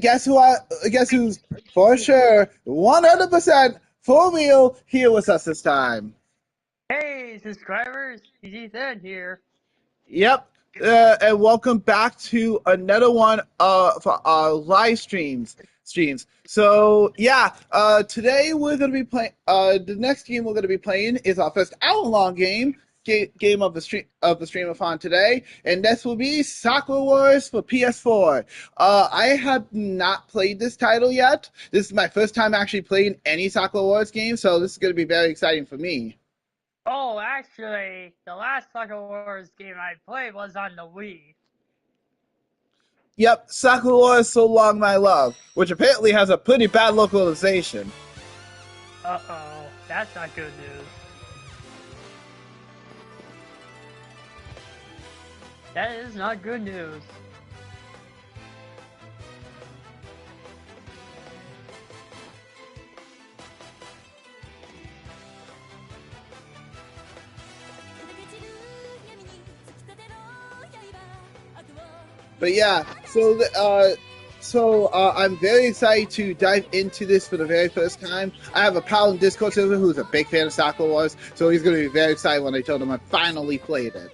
guess who? Guess who's for sure 100% for real here with us this time? Hey, subscribers! Ethan here. Yep. And welcome back to another one for our live streams. So yeah, today we're gonna be playing. The next game we're gonna be playing is our first hour-long game of the streamathon today, and this will be Sakura Wars for PS4. I have not played this title yet. This is my first time actually playing any Sakura Wars game, so this is gonna be very exciting for me. Oh, actually, the last Sakura Wars game I played was on the Wii. Yep, Sakura is So Long My Love, which apparently has a pretty bad localization. Uh-oh, that's not good news. That is not good news. But yeah, I'm very excited to dive into this for the very first time. I have a pal in Discord server who's a big fan of Sakura Wars, so he's going to be very excited when I told him I finally played it.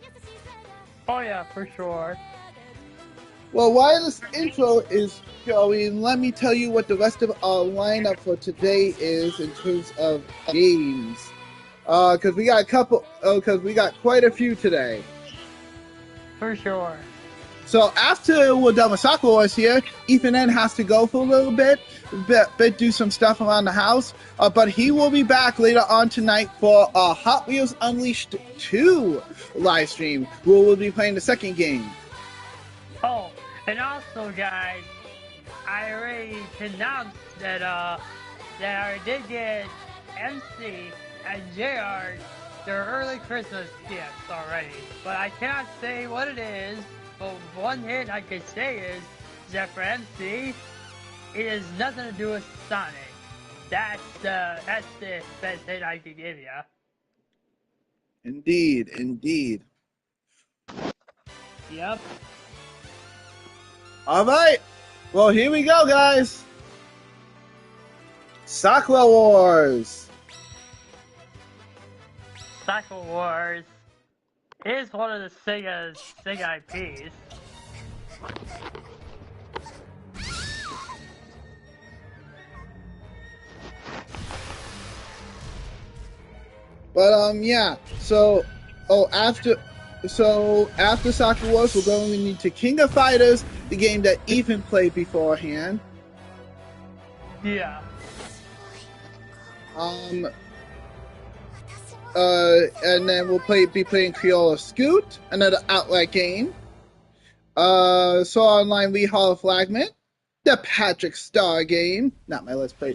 Oh yeah, for sure. Well, while this intro is going, let me tell you what the rest of our lineup for today is in terms of games. Because we got quite a few today. For sure. So after we're done with Sakura Wars here, Ethan N has to go for a little bit, do some stuff around the house. But he will be back later on tonight for Hot Wheels Unleashed 2 live stream, where we'll be playing the second game. Oh, and also, guys, I already announced that I did get MC and Jart their early Christmas gifts already, but I cannot say what it is. But one hint I can say is that for MC, it has nothing to do with Sonic. That's the best hint I can give you. Indeed. Yep. All right. Well, here we go, guys. Sakura Wars. Sakura Wars is one of the Sega IPs. But yeah. After Sakura Wars, we're going into King of Fighters, the game that Ethan played beforehand. Yeah. And then we'll be playing Crayola Scoot, another Outright game. Online Lee Hall Flagman, the Patrick Star game, not my Let's Play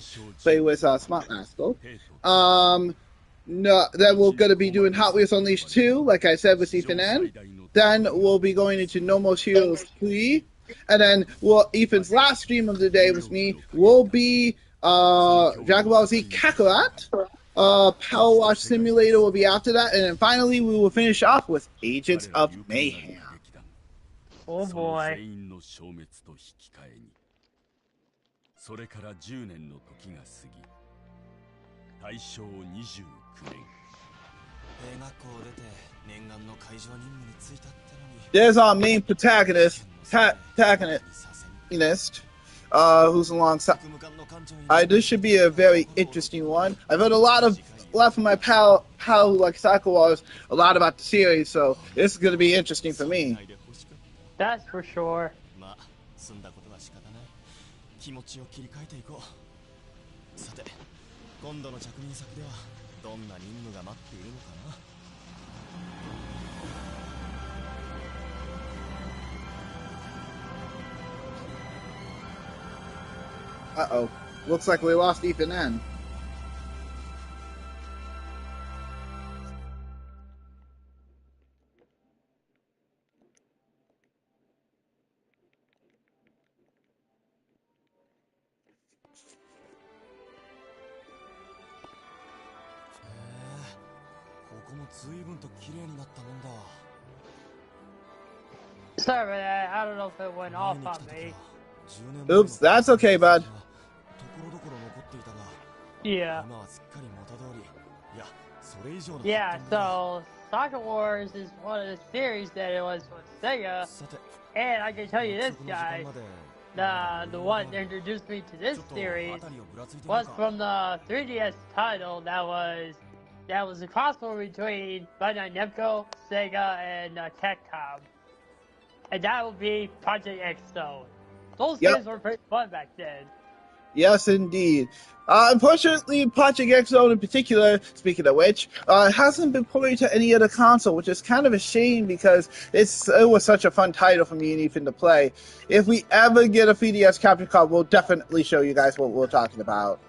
with Smart Rascal. No, then we're going to be doing Hot Wheels Unleashed 2, like I said, with Ethan N. Then we'll be going into No More Heroes 3. And then Ethan's last stream of the day with me will be Dragon Ball Z Kakarot. Power Wash Simulator will be after that. And then finally, we will finish off with Agents of Mayhem. Oh boy. There's our main protagonist, who's alongside. This should be a very interesting one. I've heard a lot from my pal who likes Sakura Wars, a lot about the series, so this is going to be interesting for me. That's for sure. Uh-oh. Looks like we lost Ethan N. Sorry about that. I don't know if it went off on me. Oops, that's okay, bud. Yeah. Yeah, so Soccer Wars is one of the series that it was with Sega, and I can tell you this, guys, the one that introduced me to this series was from the 3DS title that was a crossover between Bandai Namco, Sega, and Capcom, and that would be Project X Zone. Those Yep. games were pretty fun back then. Yes, indeed. Unfortunately, Project X Zone in particular, speaking of which, hasn't been ported to any other console, which is kind of a shame because it was such a fun title for me and Ethan to play. If we ever get a 3DS capture card, we'll definitely show you guys what we're talking about.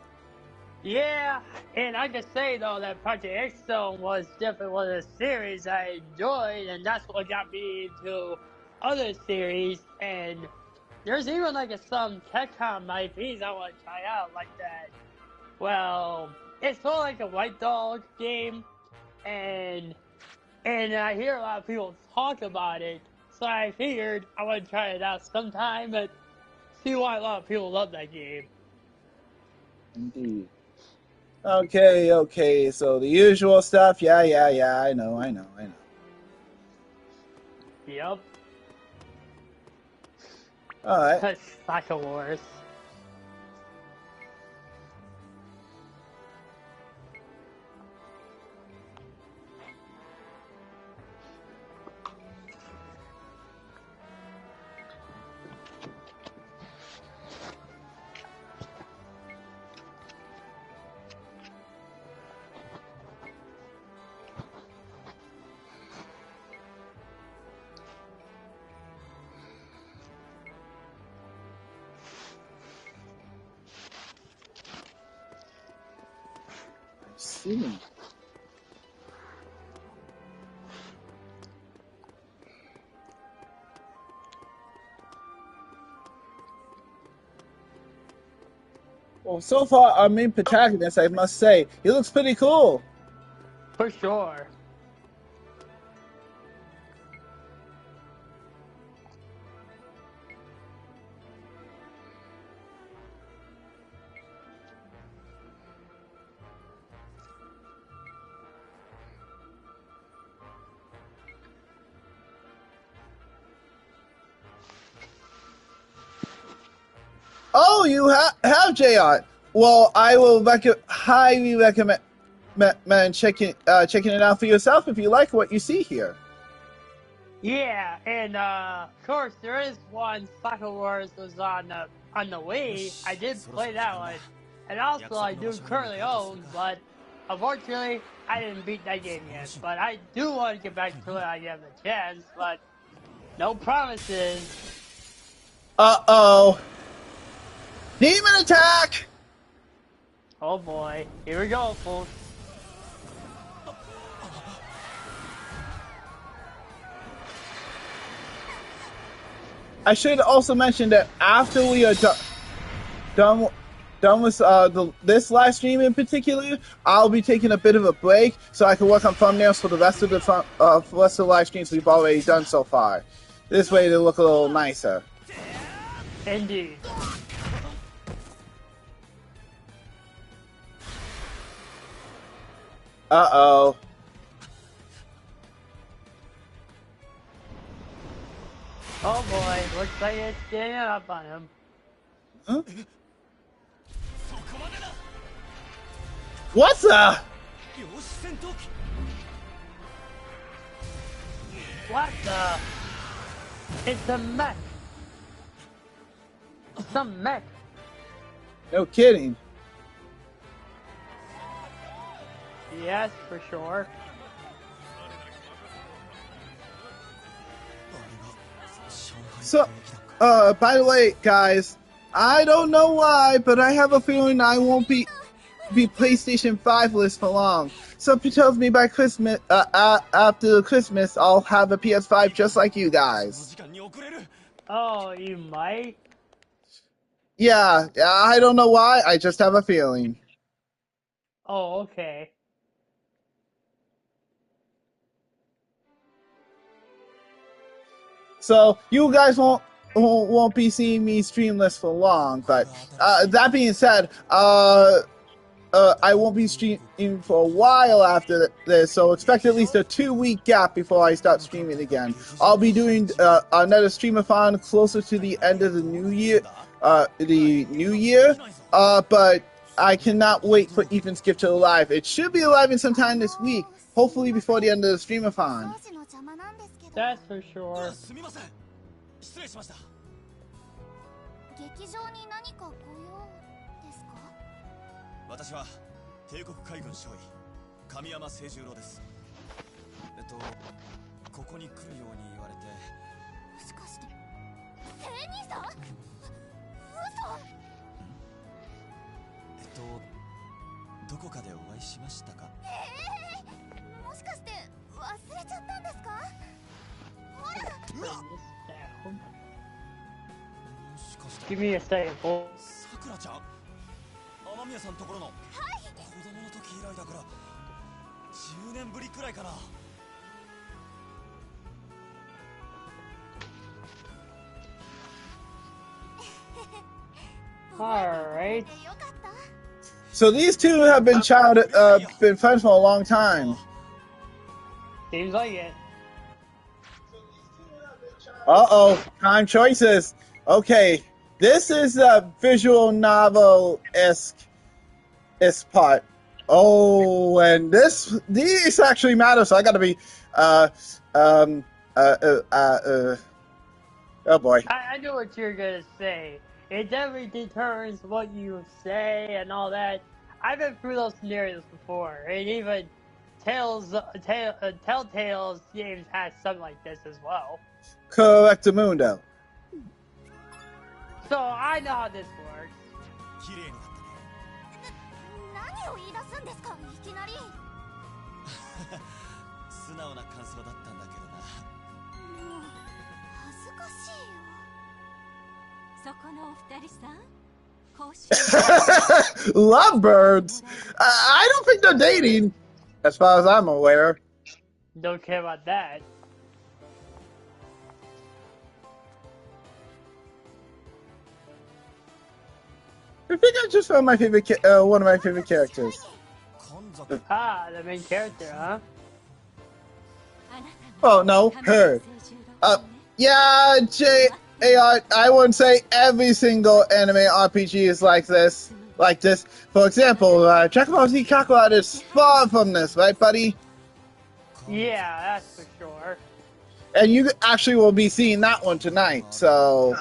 Yeah, and I can say though that Project X Zone was definitely one of the series I enjoyed, and that's what got me into other series. And there's even like some Capcom IPs I want to try out, like that. Well, it's sort of like a White Dog game, and I hear a lot of people talk about it, so I figured I want to try it out sometime, but see why a lot of people love that game. Indeed. Okay, so the usual stuff. Yeah, I know. Yep, Alright. Soccer Wars. I see. Well, so far, our main protagonist, I must say, he looks pretty cool. For sure. Oh, you have JR. Well, I will highly recommend checking it out for yourself if you like what you see here. Yeah, and of course there is one Soccer Wars was on the Wii. I did play that one, and also I do currently own, but unfortunately I didn't beat that game yet. But I do want to get back to it. I have the chance, but no promises. Uh-oh. Demon attack! Oh boy, here we go, folks. I should also mention that after we are done with this live stream in particular, I'll be taking a bit of a break so I can work on thumbnails for the rest of the live streams we've already done so far. This way they look a little nicer. Indeed. Uh-oh. Oh boy, looks like it's getting up on him. Huh? What's the? What the? It's a mech. Some mech. No kidding. Yes, for sure. So, by the way, guys, I don't know why, but I have a feeling I won't be PlayStation 5 list for long. Something tells me by Christmas, after Christmas, I'll have a PS5 just like you guys. Oh, you might? Yeah, I don't know why, I just have a feeling. Oh, okay. So, you guys won't won't be seeing me streamless for long. But that being said, I won't be streaming for a while after this, so expect at least a 2-week gap before I start streaming again. I'll be doing another streamathon closer to the end of the new year, but I cannot wait for Ethan's Gift to arrive. It should be arriving sometime this week, hopefully before the end of the streamathon. That's for sure. すみません。失礼しました。劇場に何かご用ですか？私は帝国海軍少尉神山清十郎です。ここに来るように言われて。もしかして聖兄さん？嘘。どこかでお会いしましたか？もしかして忘れちゃったんですか？ほら。Give me a second. さくらちゃん？雨宮さんところの。はい。子供の時以来だから10年ぶりくらいかな。Alright. So these two have been been friends for a long time. Seems like it. Uh-oh, time choices. Okay, this is a visual novel-esque part. Oh, and these actually matter, so I gotta be, oh boy. I know what you're gonna say. It definitely determines what you say and all that. I've been through those scenarios before, and even Telltale's games has something like this as well. Correctamundo. So I know how this works. 綺麗になったね。何を言い出すんですか、いきなり。素直な感想だったんだけどな。もう恥ずかしいよ。そこのお二人さん。Lovebirds? I don't think they're dating, as far as I'm aware. Don't care about that. I think I just found my favorite, one of my favorite characters. Ah, the main character, huh? Oh no, her. Yeah, I wouldn't say every single anime RPG is like this. For example, Dragon Ball Z Kakarot is far from this, right, buddy? Yeah, that's for sure. And you actually will be seeing that one tonight, so...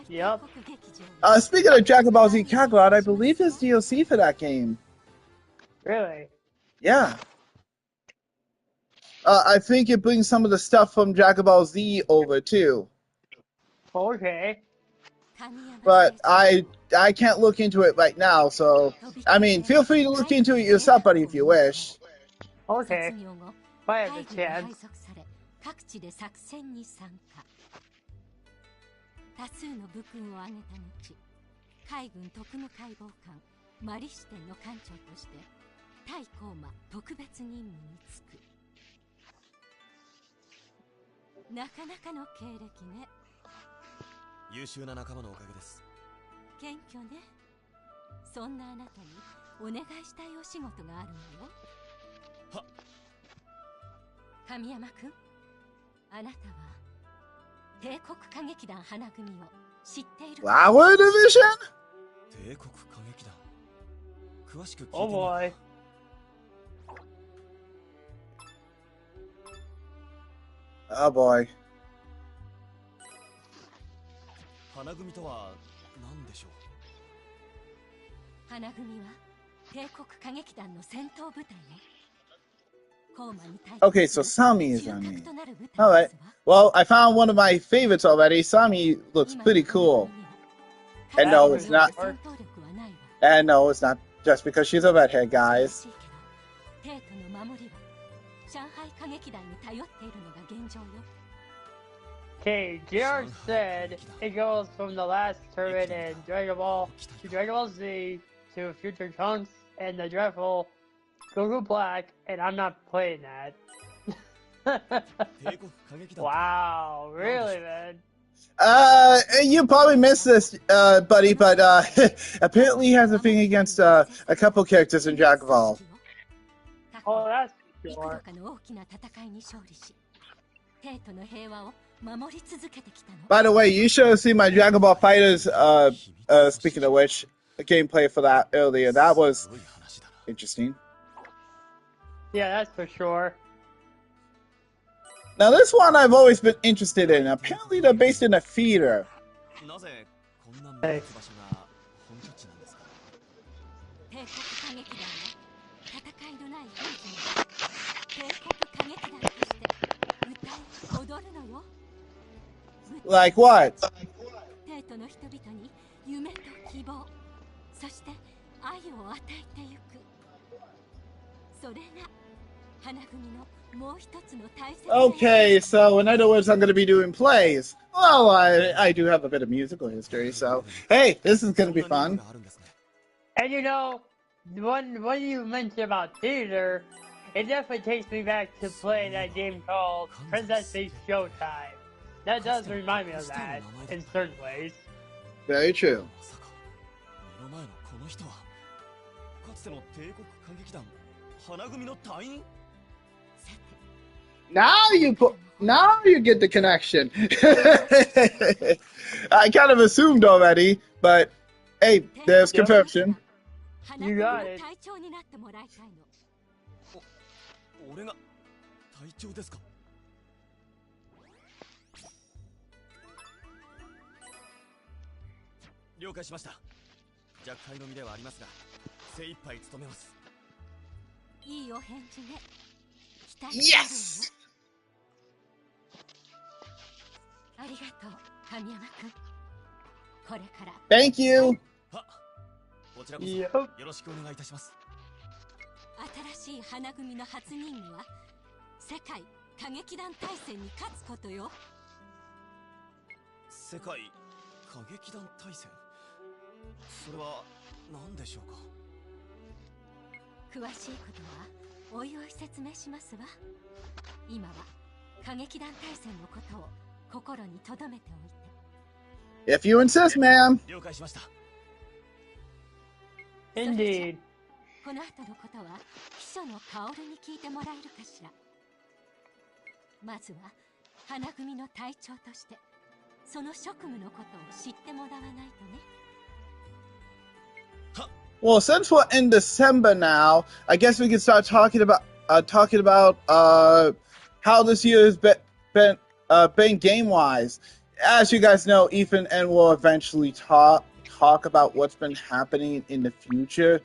Yep. Speaking of Dragon Ball Z Kakarot, I believe there's DLC for that game. Really? Yeah. I think it brings some of the stuff from Dragon Ball Z over, too. Okay. But I can't look into it right now, so... I mean, feel free to look into it yourself, buddy, if you wish. Okay. If I have the chance. 多数の武勲を挙げた後、海軍特務解剖官マリ支店の艦長として対高馬特別任務に就く。なかなかの経歴ね。優秀な仲間のおかげです。謙虚ね。そんなあなたにお願いしたいお仕事があるのよ。は。神山君、あなたは帝国歌劇団花組を知っている。Flower Division? 帝国歌劇団。詳しく聞いてみ。Oh boy. Oh boy. 花組とは何でしょう。花組は帝国歌劇団の戦闘部隊ね。Okay, so Sami is on me. Alright. Well, I found one of my favorites already. Sami looks pretty cool. And no, it's not. And no, it's not just because she's a redhead, guys. Okay, Jart said it goes from the last tournament in Dragon Ball to Dragon Ball Z to Future Trunks and the dreadful Goku Black, and I'm not playing that. Wow, really, man? You probably missed this, buddy, but apparently he has a thing against a couple characters in Dragon Ball. Oh, that's for 幾度 sure. かの大きな戦いに勝利し、帝都の平和を守り続けてきたの。 By the way, you should have seen my Dragon Ball Fighters, speaking of which, gameplay for that earlier. That was interesting. Yeah, that's for sure. Now, this one I've always been interested in. Apparently, they're based in a theater. なぜこんな目立つ場所が本拠地なんですか？帝国歌劇団は戦いのない兵器に帝国歌劇団として歌い踊るのよ。 Like what? 帝都の人々に夢と希望、そして愛を与えてゆく。それが花組のもう一つの大切な。 Okay, so in other words, I'm going to be doing plays. Well, I do have a bit of musical history, so hey, this is going to be fun. And you know, when you mentioned about theater, it definitely takes me back to playing that game called Princess Peach Showtime. That does remind me of that in certain ways. Very true. まさか目の前のこの人はかつての帝国歌劇団花組の隊員？ Now you get the connection. I kind of assumed already, but hey, there's confirmation. You got it. 隊長になってもらいたいの。俺が隊長ですか？了解しました。弱体の身ではありますが、精一杯務めます。いいお返事ね。期待してるわよ。 Yes! ありがとう、神山くん。これから Thank you. は、こちらこそ Yep. よろしくお願いいたします。新しい花組の初任務は世界歌劇団大戦に勝つことよ。世界歌劇団大戦？それは何でしょうか？詳しいことはおいおい説明しますわ。今は歌劇団大戦のことを心に留めておいて。 If you insist, ma'am. 了解しました。 Indeed. この後のことは秘書の薫に聞いてもらえるかしら。まずは花組の隊長としてその職務のことを知ってもらわないとね。 Well, since we're in December now, I guess we can start talking about how this year has been game wise. As you guys know, Ethan and will eventually talk about what's been happening in the future.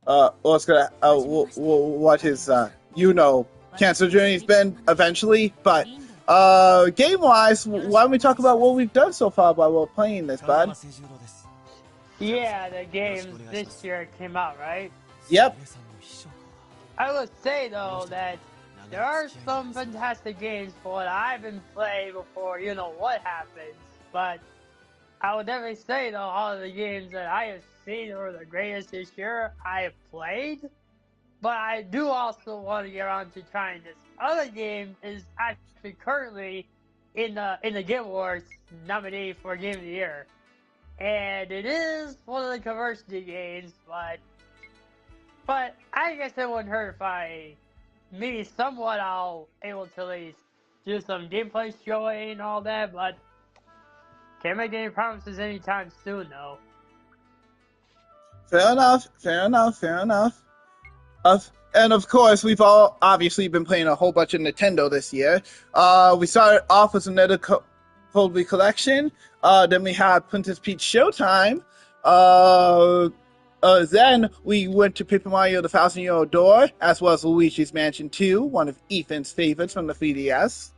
What's gonna what his cancer journey's been eventually. But game wise, why don't we talk about what we've done so far while we're playing this, bud? Yeah, the games this year came out, right? Yep. I would say though that there are some fantastic games for what I've been playing before, you know what happens. But I would definitely say though, all of the games that I have seen were the greatest this year I have played. But I do also want to get around to trying this other game is actually currently in the Game Awards nominee for Game of the Year. And it is one of the conversity games, but I guess it wouldn't hurt if maybe somewhat I'll able to at least do some gameplay showing and all that, but can't make any promises anytime soon though. Fair enough. And of course, we've all obviously been playing a whole bunch of Nintendo this year. We started off with another Coldly Collection. Then we had Princess Peach Showtime. Then we went to Paper Mario The Thousand Year Old Door, as well as Luigi's Mansion 2, one of Ethan's favorites from the 3DS.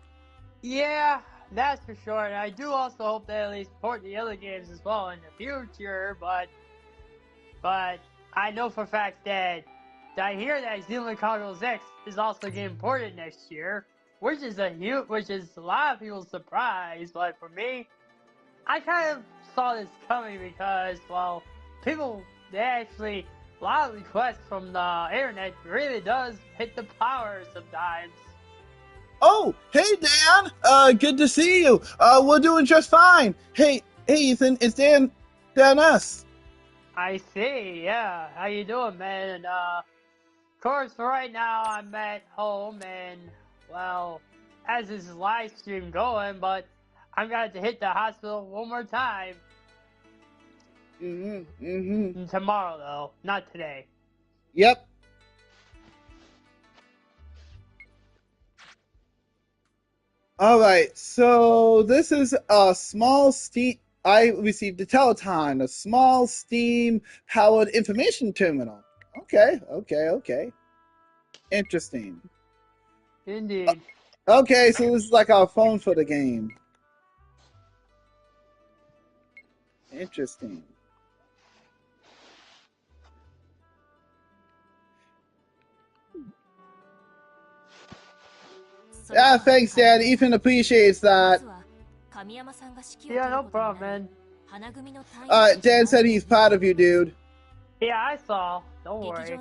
Yeah, that's for sure. And I do also hope they at least port the other games as well in the future, but I know for a fact that I hear that Xenoblade Chronicles X is also getting ported next year, which is a lot of people's surprise. But for me, I kind of saw this coming because, well, a lot of requests from the internet really does hit the power sometimes. Oh, hey Dan. Good to see you. We're doing just fine. Hey Ethan, it's Dan S. I see, yeah. How you doing, man? And, of course, right now I'm at home and, well, as this live stream going, but I'm going to hit the hospital one more time. Tomorrow, though, not today. Yep. All right. So this is a small Steam. I received a Teleton, a small steam-powered information terminal. Okay. Interesting. Indeed. Okay, so this is like our phone for the game. Interesting. Yeah, thanks, Dan. Ethan appreciates that. Yeah, no problem, man. Dan said he's proud of you, dude. Yeah, I saw. Don't worry.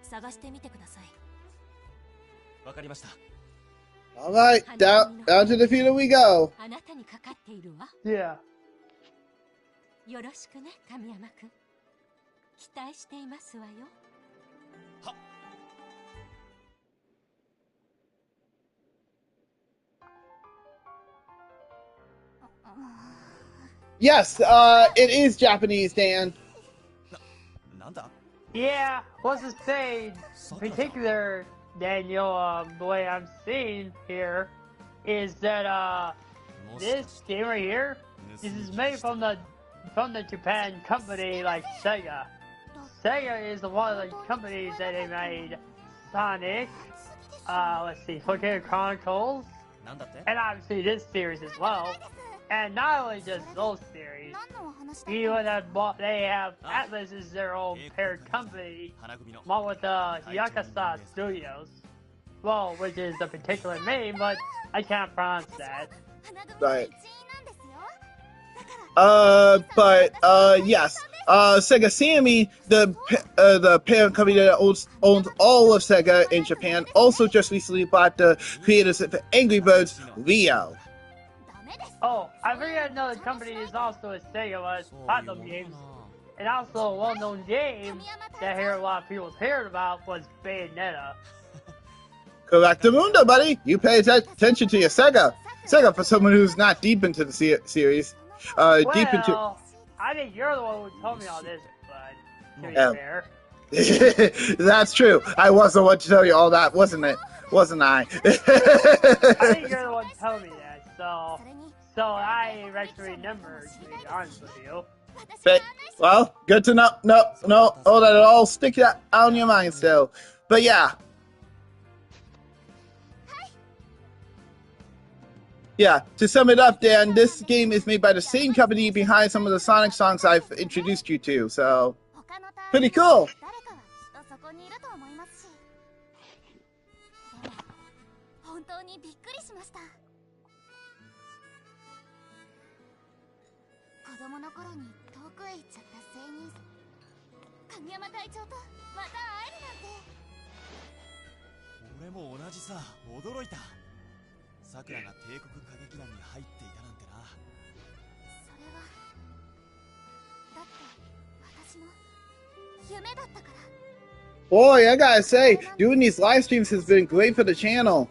探してみてください。わかりました。 All right, down to the field we go. あなたにかかっているわ。Yeah. よろしくね、神山くん。期待していますわよ。はっ。 Yes, it is Japanese, Dan. なんだ? Yeah, what's to say, in particular, Daniel, the way I'm seeing here, is that, this game right here, this is made from the Japan company like Sega. Sega is one of the companies that they made Sonic, let's see, Pokémon Chronicles, and obviously this series as well. And not only just those series, even they have Atlas is their own parent company, along with Yakuza Studios. Well, which is the particular name, but I can't pronounce that. Right. Yes. Sega Sammy, the parent company that owns all of Sega in Japan, also just recently bought the creators of Angry Birds, Rio. Oh, I forget another company is also a Sega was Platinum Games. And also a well-known game that a lot of people heard about was Bayonetta. Correctamundo, buddy. You pay attention to your Sega. Sega for someone who's not deep into the series. Deep into. I think you're the one who told me all this, but to be fair. That's true. I was the one to tell you all that, wasn't it? Wasn't I? I think you're the one to tell me that, so I actually remember, to be honest with you. Well, good to know. No, oh, that all stick that on your mind still. But yeah. Yeah, to sum it up, Dan, this game is made by the same company behind some of the Sonic songs I've introduced you to, so pretty cool. Sakura が帝国歌劇団に入っていたなんてな。それはだって私の夢だったから。Boy, I gotta say, doing these live streams has been great for the channel.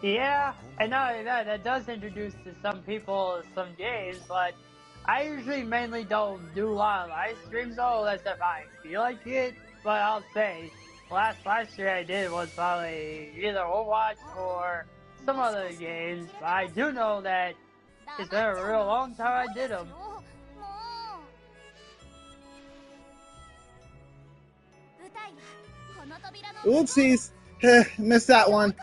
Yeah, and not only that, that does introduce to some people some games, but I usually mainly don't do a lot of live streams though, unless if I feel like it. But I'll say, last live stream I did was probably either Overwatch or some other games, but I do know that it's been a real long time I did them. Oopsies. Missed that one.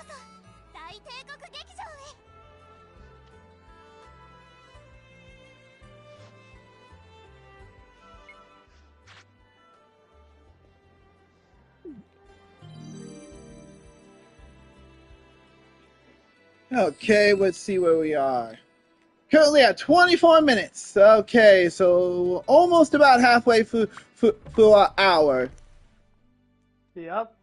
Okay, let's see where we are. Currently at 24 minutes. Okay, so almost about halfway through our hour. Yep.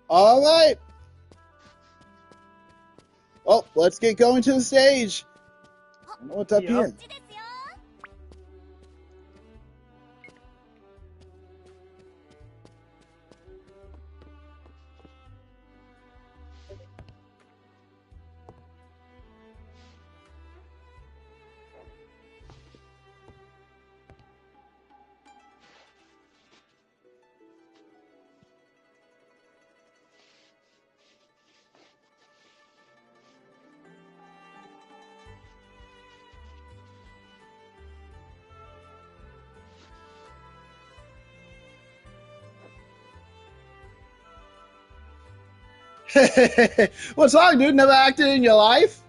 All right. Oh, let's get going to the stage. I don't know what's up here. こっちですよ。 What's wrong, dude? Never acted in your life?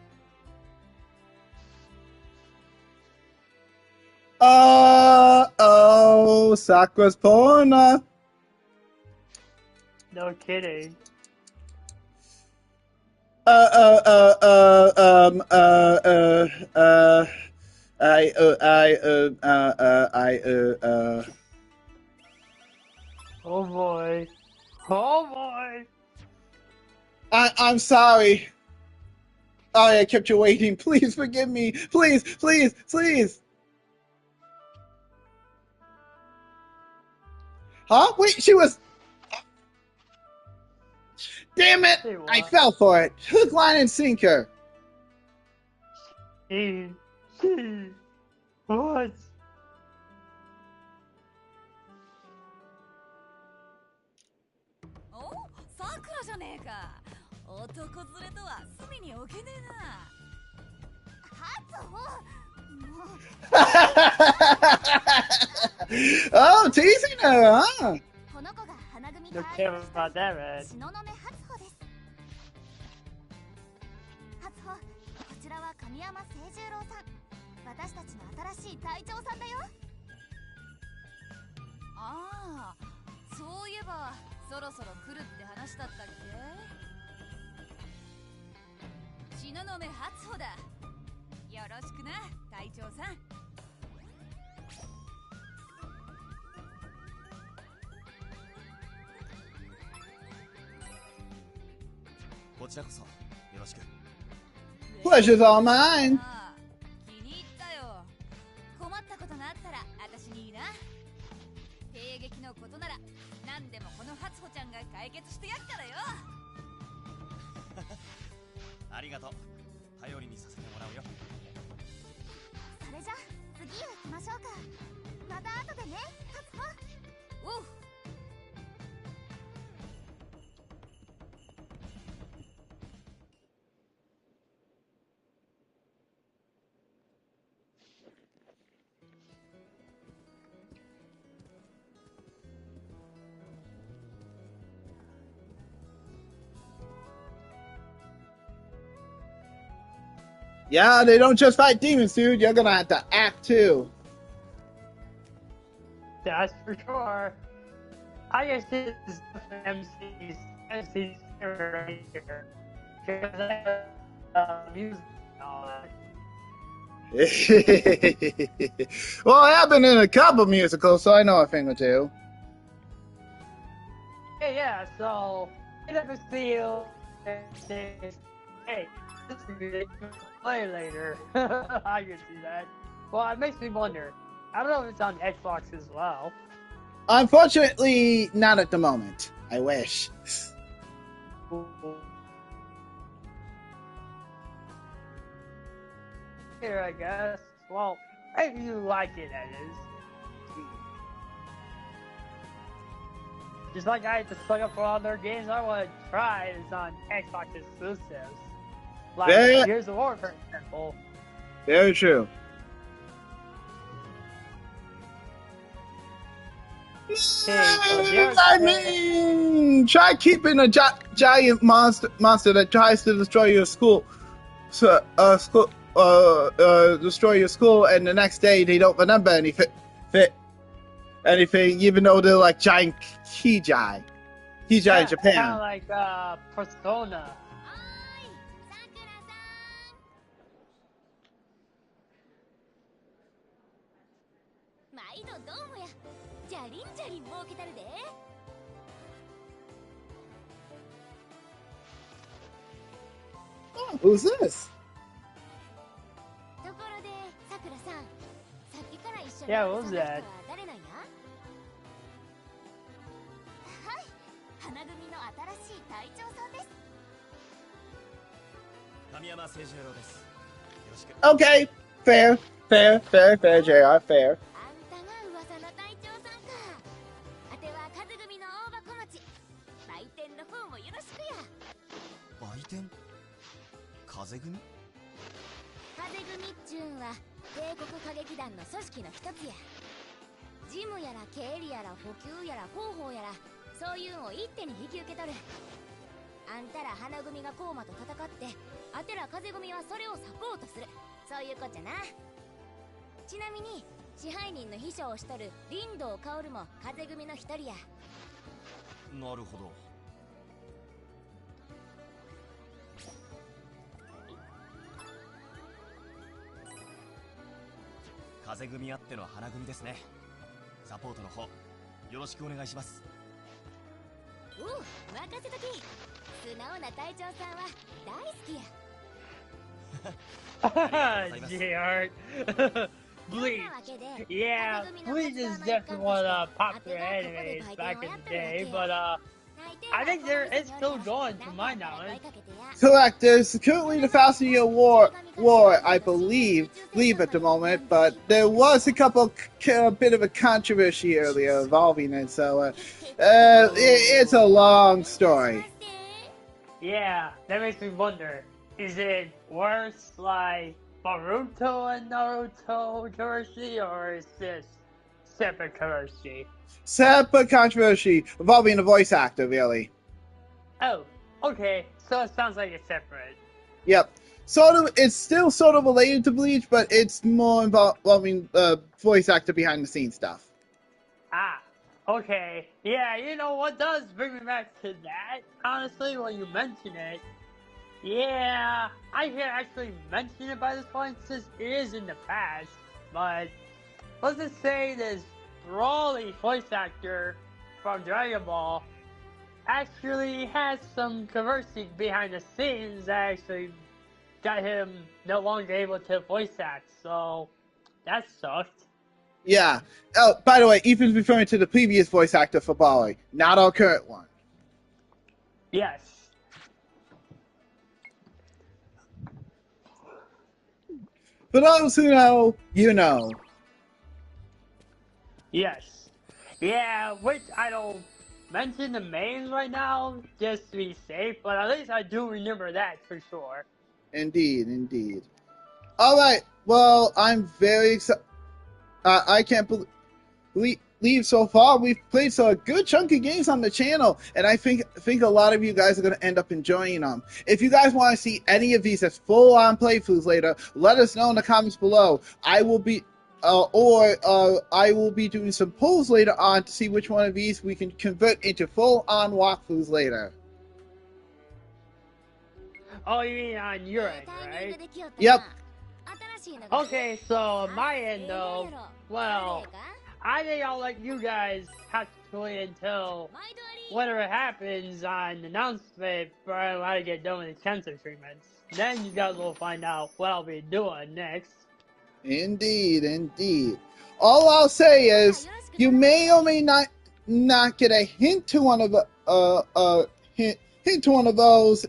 Oh, Sakura's porn. No kidding. Uh, uh, uh, I. Oh boy. Oh boy. I'm sorry. Oh, I kept you waiting. Please forgive me. Please, please, please. Huh? Wait, she was. Damn it! Say I what? fell for it. Hook, line, and sinker. She. What? お、さくらじゃねえか。男連れとは隅に置けねえな。ハツホ、もう。Oh, teasing her, huh? この子が花組 No と care 愛 about that, man. 東雲初穂です。初穂、こちらは神山清十郎さん。私たちの新しい隊長さんだよ。ああ、そういえばそろそろ来るって話だったっけ？東雲初穂だ。よろしくな、隊長さん。こちらこそよろしく。 Pleasure's all mine. ああ、気に入ったよ。困ったことがあったら私に言いな。兵撃のことなら何でもこの初穂ちゃんが解決してやっからよ。ありがとう。頼りにさせてもらうよ。それじゃ次へ行きましょうか。また後でね、初穂。おう。 Yeah, they don't just fight demons, dude. You're gonna have to act too. That's for sure. I guess this is MC's right here. Because I have music and all that. Well, I've been in a couple musicals, so I know a thing or two. Yeah, so it ever see you and says, hey, this is music play later. I can see that. Well, it makes me wonder. I don't know if it's on Xbox as well. Unfortunately, not at the moment. I wish. Here, I guess. Well, if you like it, that is. Just like I had to suck up for all their games I want to try is on Xbox exclusives. Like Yeah. Gears of War, for example. Very true. I mean, try keeping a giant monster that tries to destroy your school. So, destroy your school, and the next day they don't remember anything, even though they're like giant Kijai in Kind Japan. of like Persona. はーい、さくらさん。毎度どうもや。じゃりんじゃりん儲けたるで。Who's this? ところでさくらさん、さっきから一緒に Yeah, お what る was その人 that? は誰なんや？はい、花組の新しい隊長さんです。神山誠二郎です。よろしく。 Okay, fair, JR, fair. あんたが噂の隊長さんか。あては風組の大箱町。売店の方もよろしくや。売店風組？風組っちゅうんは帝国歌劇団の組織の一つや。事務やら経理やら補給やら広報やら、そういうんを一手に引き受けとる。あんたら花組がコーマと戦って、あてら風組はそれをサポートする、そういうこっちゃな。ちなみに支配人の秘書をしとる林道薫も風組の一人や。なるほど。風組あっての花組ですね。サポートの方よろしくお願いします。おう、任せとき。素直な隊長さんは大好きや。Jart. Bleach. Yeah, Bleach is definitely one of the popular animes back in the day, but I think it's still going to my knowledge. Correct. There's currently the Thousand-Year War, I believe at the moment, but there was a bit of a controversy earlier involving it, so it's a long story. Yeah, that makes me wonder, is it worse like Boruto and Naruto controversy, or is this separate controversy? Separate controversy involving the voice actor, really. Oh, okay, so it sounds like it's separate. Yep. It's still sort of related to Bleach, but it's more involving voice actor behind the scenes stuff. Ah, okay. Yeah, you know what does bring me back to that, honestly, when you mention it. Yeah, I can actually mention it by this point since it is in the past, but let's just say this Broly voice actor from Dragon Ball actually has some controversy behind the scenes that actually got him no longer able to voice act, so that sucked. Yeah. Oh, by the way, Ethan's referring to the previous voice actor for Broly, not our current one. Yes. For those who know, you know. Yes. Yeah, which I don't mention the names right now, just to be safe, but at least I do remember that for sure. Indeed. All right. Well, I'm very excited. I can't believe so far we've played a good chunk of games on the channel, and I think a lot of you guys are going to end up enjoying them. If you guys want to see any of these as full-on playthroughs later, let us know in the comments below. I will be doing some polls later on to see which one of these we can convert into full-on walkthroughs later. Oh, you mean on your end, right? Yep. Okay, so on my end though, well, I think I'll let you guys have to wait until whatever happens on the announcement for how to get done with the cancer treatments. Then you guys will find out what I'll be doing next. Indeed. All I'll say is you may or may not get a hint to one of those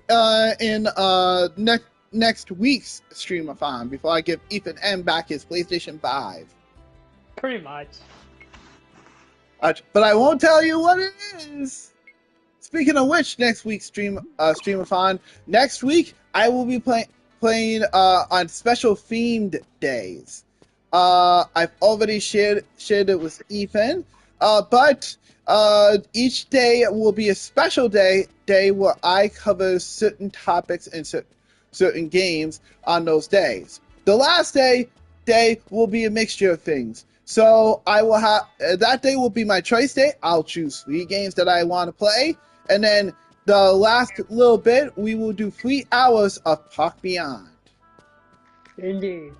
in next week's streamathon before I give Ethan M back his PlayStation 5. Pretty much. But I won't tell you what it is. Speaking of which, next week's streamathon, next week I will be playing on special themed days. I've already shared it with Ethan, but each day will be a special day where I cover certain topics and certain games on those days. The last day will be a mixture of things. So I will have that day will be my choice day. I'll choose 3 games that I want to play, and then the last little bit we will do 3 hours of Park Beyond. Indeed.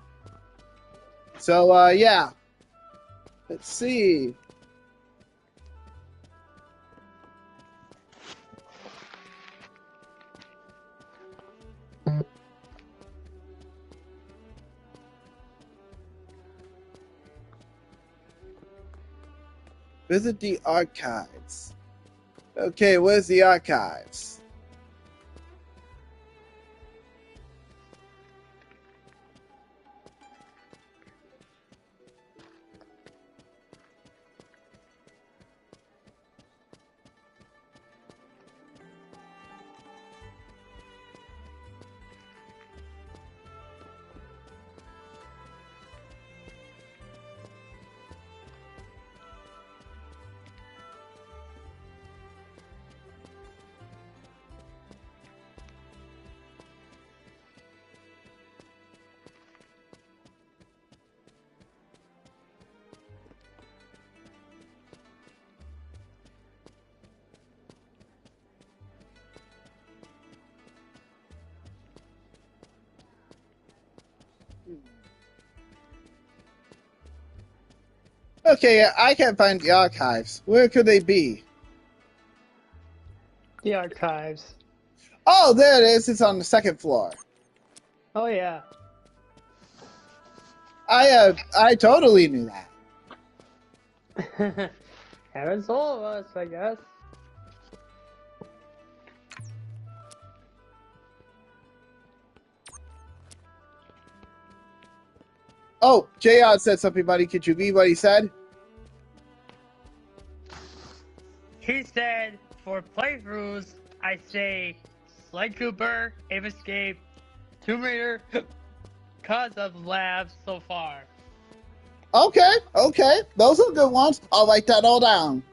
So yeah. Let's see. Visit the archives. Okay, where's the archives? Okay, I can't find the archives. Where could they be? The archives. Oh, there it is. It's on the second floor. Oh yeah. I totally knew that. Happens to all of us, I guess. Oh, JR said something, buddy. Could you read what he said? He said, for playthroughs, I say Sled Cooper, Ape Escape, Tomb Raider, cause of labs so far. Okay, those are good ones. I'll write that all down.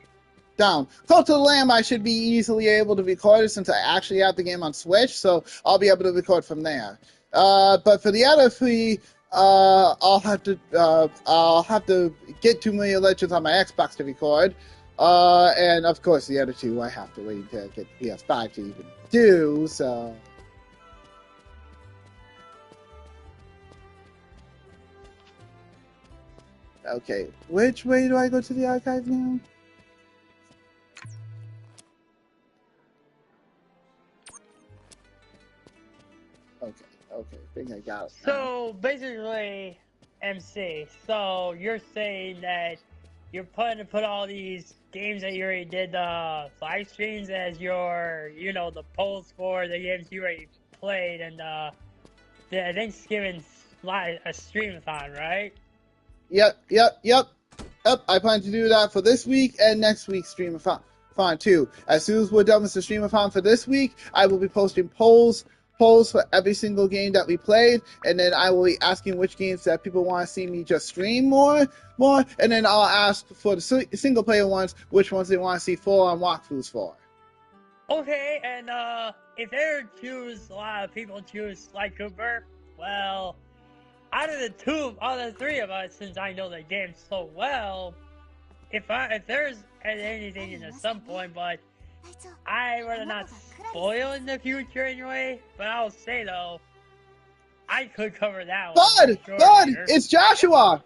Close to the Lamb, I should be easily able to record it since I actually have the game on Switch, so I'll be able to record from there. But for the other three, I'll have to get 2 Million Legends on my Xbox to record. And of course, the other two I have to wait to get the PS5 to even do. So. Okay, which way do I go to the archive now? Okay, I think I got it. So basically, MC, so you're saying that you're planning to put all these games that you already did live streams as your, the polls for the games you already played and the Thanksgiving stream-a-thon, right? Yep. I plan to do that for this week and next week's stream-a-thon too. As soon as we're done with the stream-a-thon for this week, I will be posting polls for every single game that we played, and then I will be asking which games that people want to see me just stream more, and then I'll ask for the single player ones, which ones they want to see full-on walkthroughs for. Okay, and if a lot of people choose like Cooper, well, out of the three of us, since I know the game so well, if there's anything in at some point, but I rather not spoil in the future anyway. But I'll say though, I could cover that one. Bud, it's Joshua.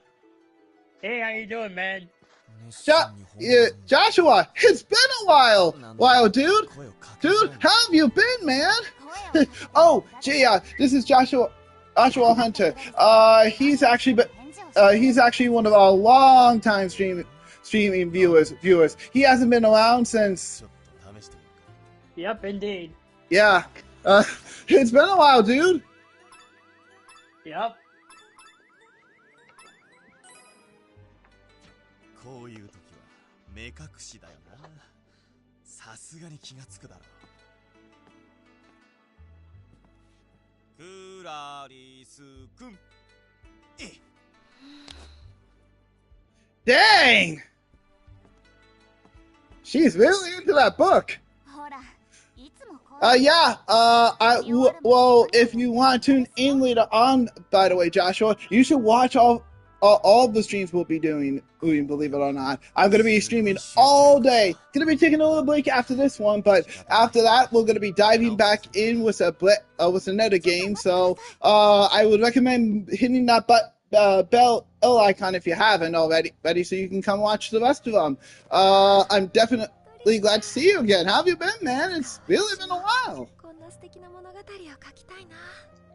Hey, how you doing, man? Joshua, it's been a while, dude. How have you been, man? Oh, JR, this is Joshua Hunter. He's actually one of our long-time streaming viewers. He hasn't been around since. Yep, indeed. Yeah. It's been a while, dude. Yep. こういう時は目隠しだよな。さすがに気がつくだろう。クラリス君。Dang! She's really into that book. Well, if you want to tune in later on, by the way, Joshua, you should watch all the streams we'll be doing, believe it or not. I'm going to be streaming all day. Going to be taking a little break after this one, but after that, we're going to be diving back in with another game. So, I would recommend hitting that bell icon if you haven't already, so you can come watch the rest of them. I'm definitely glad to see you again. How have you been, man? It's really been a while.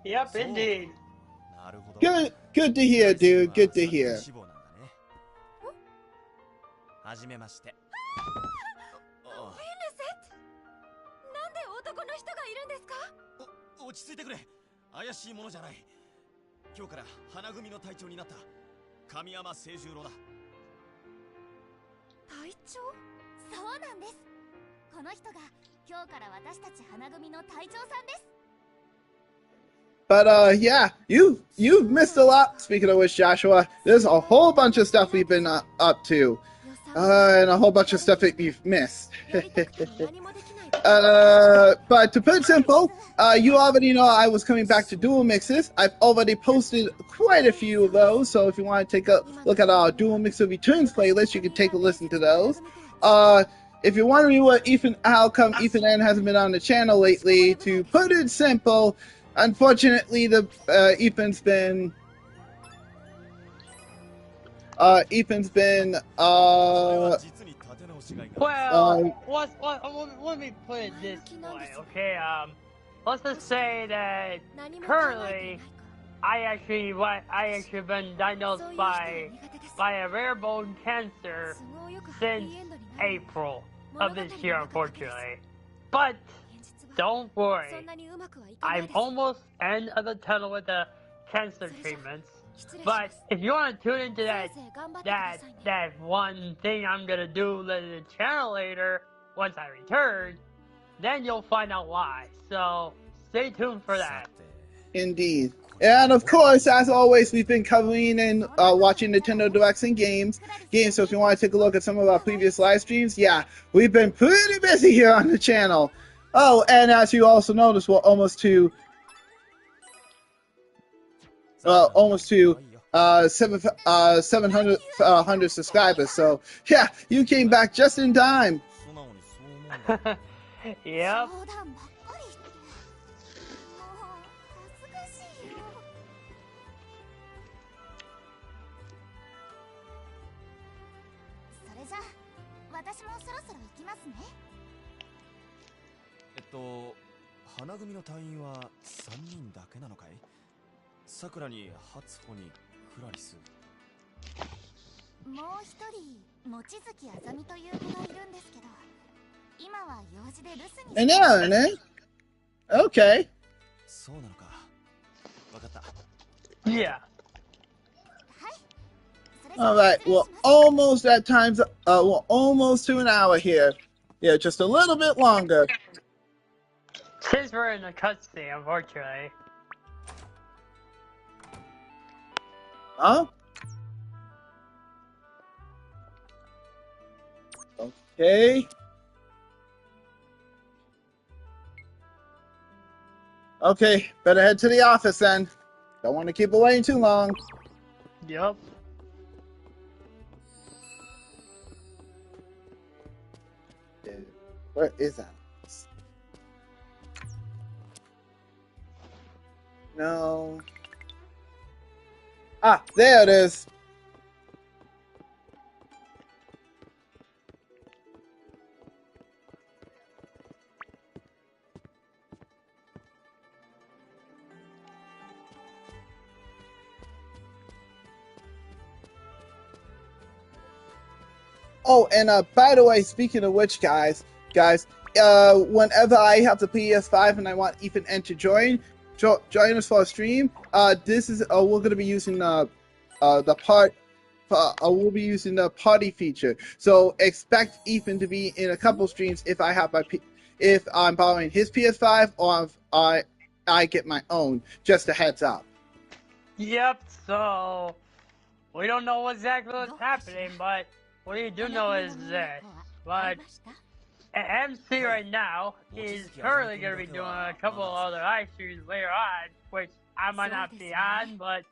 Yep, indeed. Good to hear, dude. Good to hear. はじめまして。フェンネセット、なんで男の人がいるんですか？落ち着いてくれ。怪しいものじゃない。今日から花組の隊長になった神山清十郎だ。隊長？そうなんです。この人が今日から私たち花組の隊長さんです。 But yeah, you've missed a lot. Speaking of which, Joshua, there's a whole bunch of stuff we've been up to, and a whole bunch of stuff that you've missed. But to put it simple, you already know I was coming back to dual mixes. I've already posted quite a few of those, so if you want to take a look at our dual mix of returns playlist, you can take a listen to those. If you're wondering how come Ethan N hasn't been on the channel lately, to put it simple, unfortunately, Ethan's been Well, let me put it this way, okay? Let's just say that currently, I actually been diagnosed by a rare bone cancer since April of this year, unfortunately. But don't worry, I'm almost end of the tunnel with the cancer treatments. But if you want to tune into that one thing I'm gonna do on the channel later, once I return, then you'll find out why. So stay tuned for that. Indeed. And of course, as always, we've been covering and watching Nintendo Directs and games. So if you want to take a look at some of our previous live streams, yeah, we've been pretty busy here on the channel. Oh, and as you also noticed, we're almost to 700 subscribers. So yeah, you came back just in time. Yep. 花組の隊員は3人だけなのかい？さくらに初穂にクラリス。もう一人、望月あさみという子がいるんですけど、今は用事で留守に。Okay. そうなのか。わかった。Yeah. All right. We're almost at times. We're almost to an hour here. Yeah, just a little bit longer. Since we're in a cutscene, unfortunately. Huh? Okay. Okay, better head to the office then. Don't want to keep it waiting too long. Yep. Where is that? No. Ah, there it is. Oh, and by the way, speaking of which, guys, whenever I have the PS5 and I want Ethan N to join us for a stream, this is we're gonna be using we'll be using the party feature. So expect Ethan to be in a couple streams if I'm borrowing his PS5 or if I get my own. Just a heads up. Yep. So we don't know exactly what's happening, but what you do know is this. But MC right now is currently going to be doing a couple of other live streams later on, which I might not be on, but,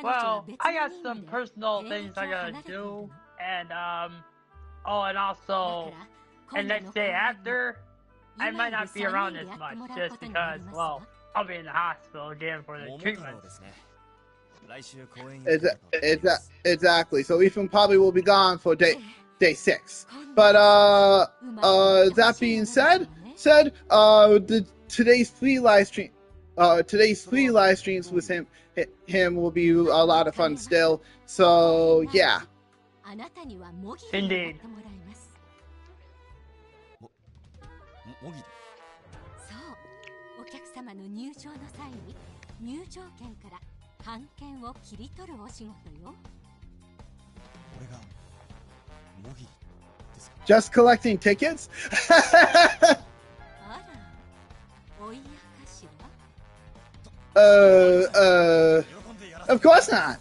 well, I got some personal things I gotta do, and, oh, and also, and next day after, I might not be around as much, just because, well, I'll be in the hospital again for the treatments. Exactly. So Ethan probably will be gone for day 6. But that being said, today's free live streams with him will be a lot of fun still. So yeah. あなたにはモギリを持ってもらいます。もぎり。そう、お客様の入場の際に入場券から半券を切り取るお仕事よ。俺がもぎりですか？ Just collecting tickets? あら、お嫌かしら。Of course not.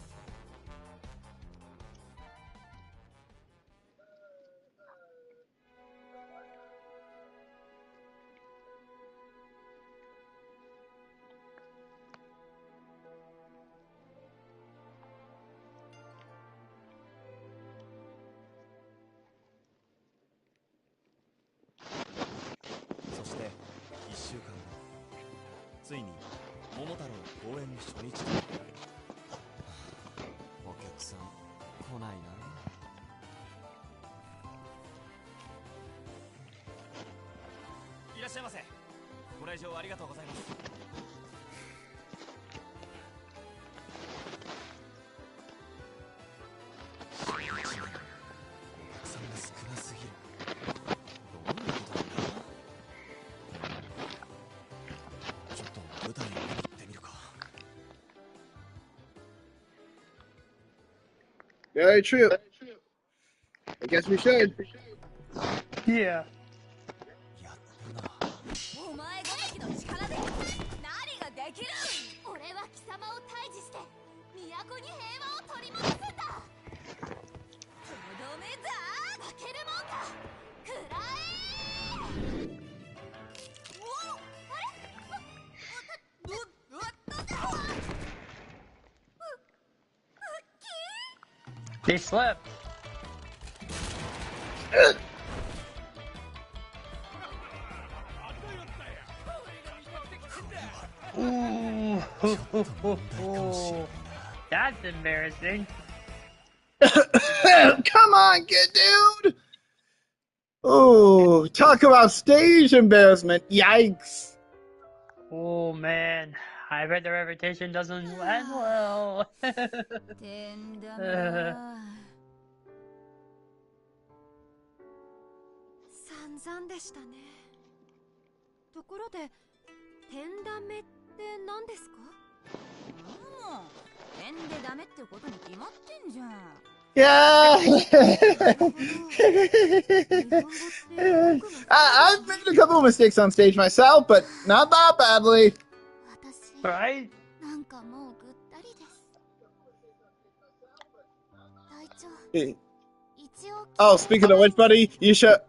Very true. I guess we should. Yeah. お前が駅の力で何ができる？俺は貴様を退治して都に平和を取り戻すんだ。とどめだ。負けるもんか。くらえ。おお、あれ？They slept. Ooh. That's embarrassing. Come on, kid, dude. Oh, talk about stage embarrassment. Yikes. Oh man, I bet the reputation doesn't end well. てんだめだ。散々でしたね。ところで、てんだめって何ですか？てんでダメってことに決まってんじゃん。Yeah. I've made a couple of mistakes on stage myself, but not that badly. Right? なんかもうぐったりです。隊長、 Oh, speaking of which, buddy, you should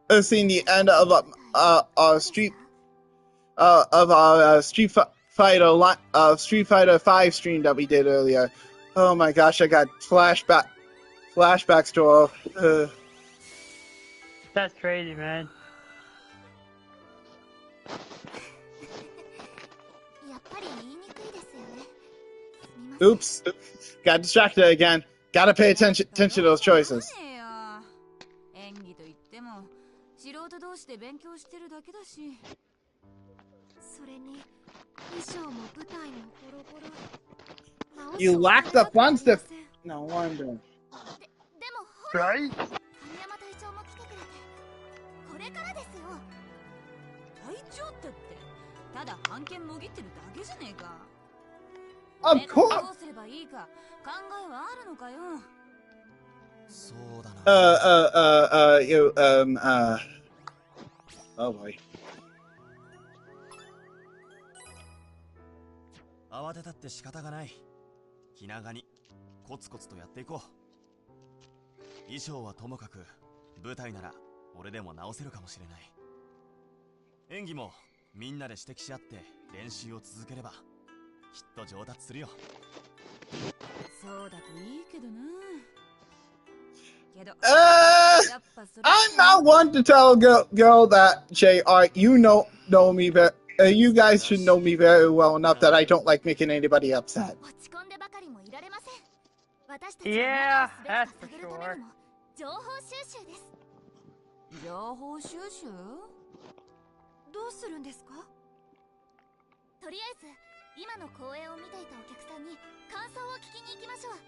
have seen the end of Street Fighter 5 stream that we did earlier. Oh my gosh, I got flashbacks to That's crazy, man. Oops. Got distracted again. Gotta pay attention to those choices. 演技と言っても素人同士で勉強してるだけだし。それに衣装も舞台もボロボロ。 You lack the funds to. No wonder. でも Right? 神山隊長も来てくれてこれからですよ。隊長ってただ半券もぎってるだけじゃねえか。 Of course. どうすればいいか考えはあるのかよ。そうだな。Oh boy. 慌てたって仕方がない。気長にコツコツとやっていこう。衣装はともかく舞台なら俺でも直せるかもしれない。演技もみんなで指摘し合って練習を続ければきっと上達するよ。そうだといいけどな。けど I'm not one to tell girl that Jart, you know me very. You guys should know me very well enough that I don't like making anybody upset. Yeah, that's for sure. 情報収集です。情報収集？どうするんですか？とりあえず今の公演を見ていたお客さんに感想を聞きに行きましょう。きっ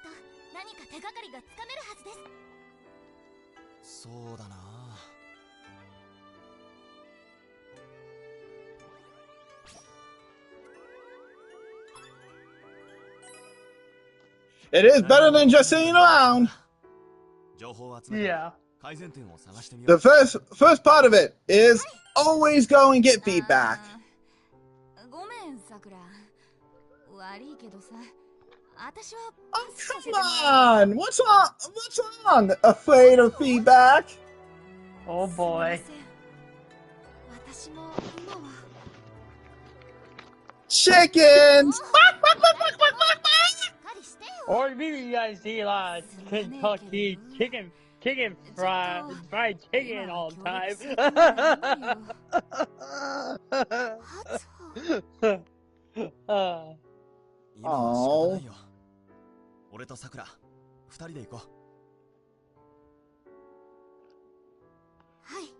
と何か手がかりがつかめるはずです。そうだな。It is better than just sitting around. 情報を集めて Yeah. 改善点を探してみよ The う。 first part of it is always go and get feedback. ごめん、さくら。悪いけどさ、私は Oh, パスさせて come もらう。 on. What's on? Afraid of feedback? Oh すみま boy. せん。私も今は。 Chickens. しっかりしてよ。 Or maybe you guys see a lot of Kentucky fried chicken all the time. 発音。今は仕方ないよ。俺とさくら、二人で行こう。はい。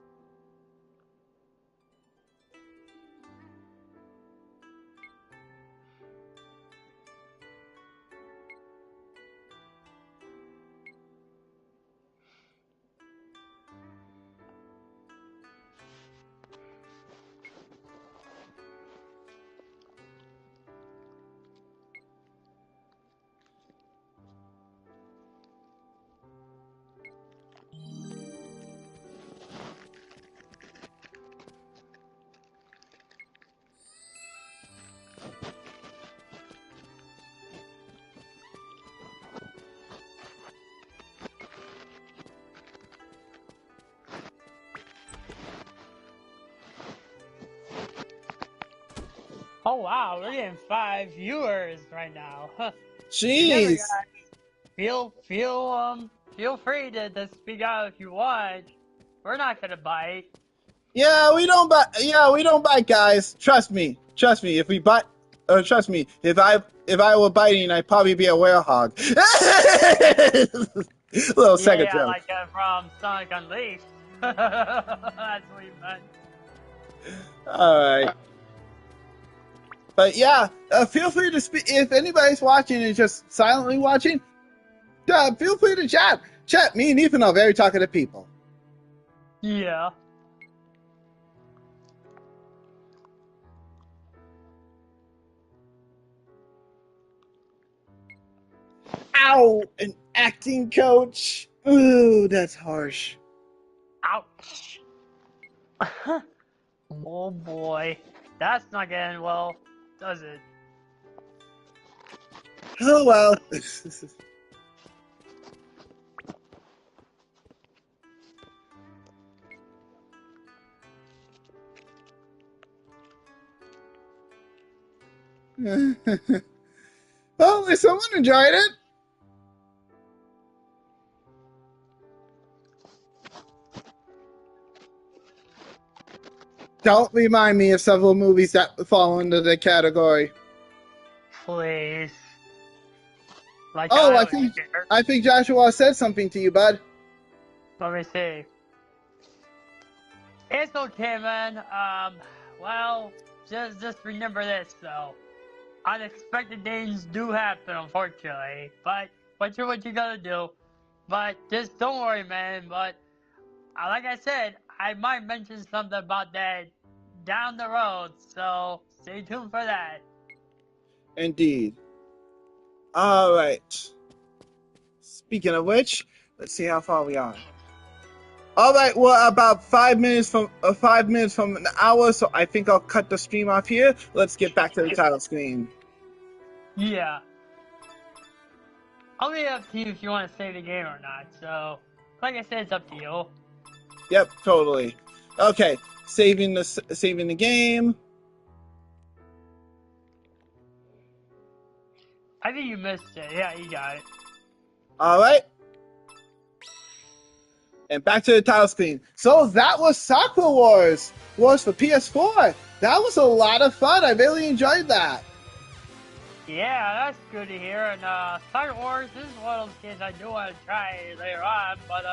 Oh wow, we're getting 5 viewers right now. Huh. Jeez. Feel free to speak out if you want. We're not gonna bite. Yeah, we don't bite. Yeah, we don't bite, guys. Trust me. If we bite, trust me. If I were biting, I'd probably be a werehog. Little second Yeah, joke. like from Sonic Unleashed. That's what you meant. All right. But yeah, feel free to speak. If anybody's watching and just silently watching, feel free to chat. Chat. Me and Ethan are very talkative people. Yeah. Ow! An acting coach. Ooh, that's harsh. Ouch. Oh boy. That's not getting well, does it? Oh well. Well, if someone enjoyed it. Don't remind me of several movies that fall into the category. Please. Like Oh, I don't care. I think Joshua said something to you, bud. Let me see. It's okay, man. Well, just remember this, though. Unexpected things do happen, unfortunately. But what you gotta do. But just don't worry, man. But like I said, I might mention something about that down the road. So stay tuned for that. Indeed. All right. Speaking of which, let's see how far we are. All right, we're about 5 minutes from an hour, so I think I'll cut the stream off here. Let's get back to the title screen. Yeah. I'll leave it up to you if you want to save the game or not. So, like I said, it's up to you. Yep, totally. Okay, saving the game. I think you missed it. Yeah, you got it. All right. And back to the title screen. So that was Sakura Wars for PS4. That was a lot of fun. I really enjoyed that. Yeah, that's good to hear. And Star Wars is one of those games I do want to try later on. But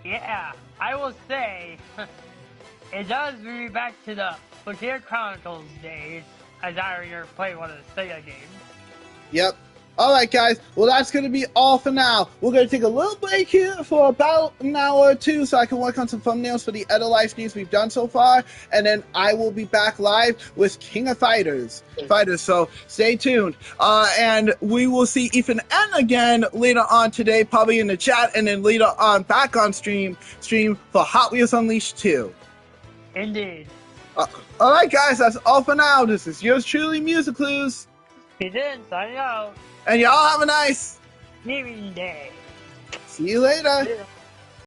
yeah, I will say it does bring me back to the Frontier Chronicles days, as I remember playing one of the Sega games. Yep. All right, guys. Well, that's going to be all for now. We're going to take a little break here for about an hour or two so I can work on some thumbnails for the other live streams we've done so far. And then I will be back live with King of Fighters. So stay tuned. And we will see Ethan N again later on today, probably in the chat, and then later on back on stream for Hot Wheels Unleashed 2. Indeed. All right, guys. That's all for now. This is yours truly, Music Clues. Peace in, signing out. And y'all have a nice Gaming day. See you later. Yeah.